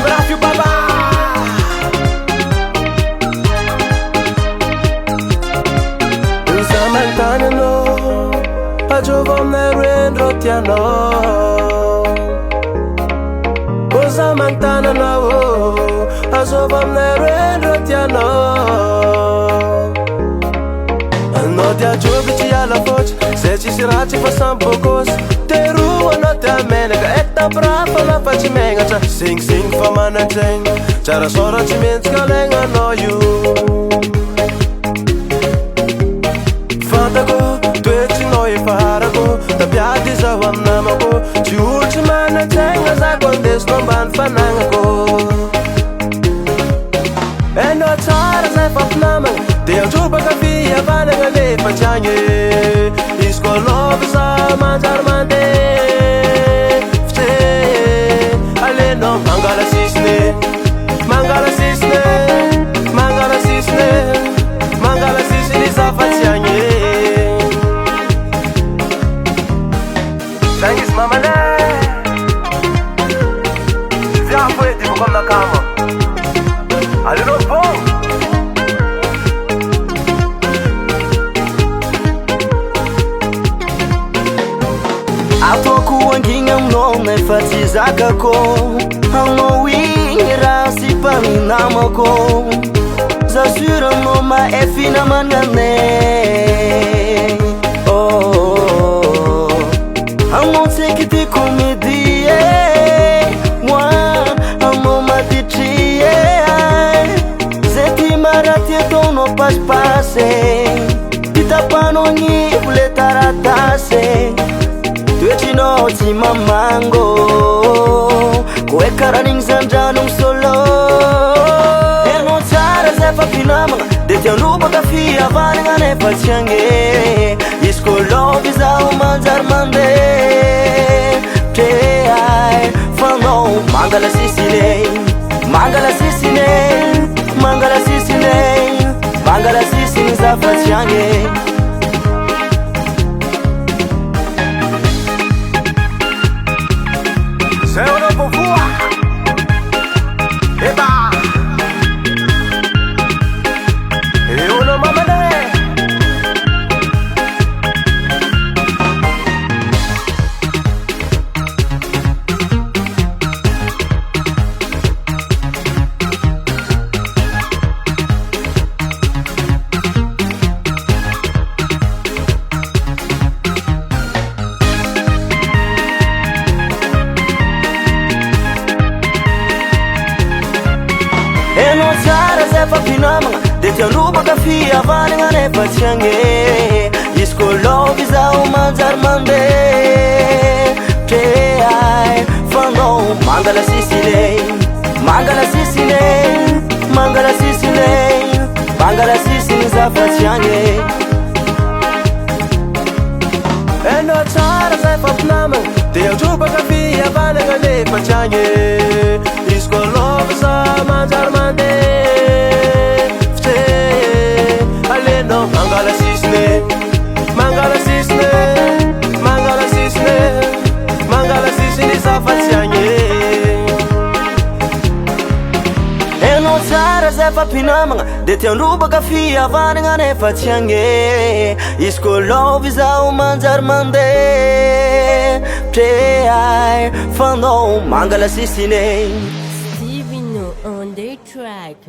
Rafio Baba Usamantanano Ajovamnerendro tiano Usamantanano Ajovamnerendro tiano Anao tia joby tsy ala fotsy zay tsisy ratsy fa sambokosy teroa anao tia menaka etapirafa lafa tsy megnatra signisigny fa manandraigny tsara sora tsy mentsika alaigna anao io fantako toetrinao efarako tapiady zaho aminamako tsy olotry manantsaigna zako andesinao ambany fanagnako enao tsara zay fampinamagna dia anjobaka fihavanagna nefa tsy agny izy koa lovy za manjary mandeha fitse alenao mangala sisine mangala sisine mangala sisine mangala sisine za fa tsy agny zagny izy mamanay viafo edy vako aminakama alenao bon Ataoko angigna aminao nefa tsy zakako Aminao igny raha sy mpaminamako Zazuranao maefina manganay Aminao tseky ty comédie Moi, aminao matitrie Zay ty maraty ataonao pasipase Ty tapanao gny vole taratase Toetrinao tsy mamango Koe karan'igny zandrano solo Enao tsara zay fampinamagna de tianobaka fihavanagna nefa tsy agny izy koa lovy zaho manjary mandeha Trehay fanao mangala sisine Mangala sisine Mangala sisine Mangala sisine za fa tsy agny Zay ho anao voavoa Eba Eo anao mamanay Enao tsara zay fampinamagna de tianobaka fihavanagna nefa tsy agny izy koa lovy zaho manjary mandeha Trehay fanao mangala sisine Mangala sisine Mangala sisine Mangala sisine za fa tsy agny enao tsara zay fampinamagna dia anjobaka fihavanagna nefa tsy agny izy koa lovy za manjary mandeha fitse alenao mangala sisine mangala sisine mangala sisine mangala sisine za fa tsy agny Enao tsara zay fampinamagna de tianobaka fihavanagna nefa tsy agny izy koa lovy zaho manjary mandeha Trehay fanao mangala sisine Divino on the track.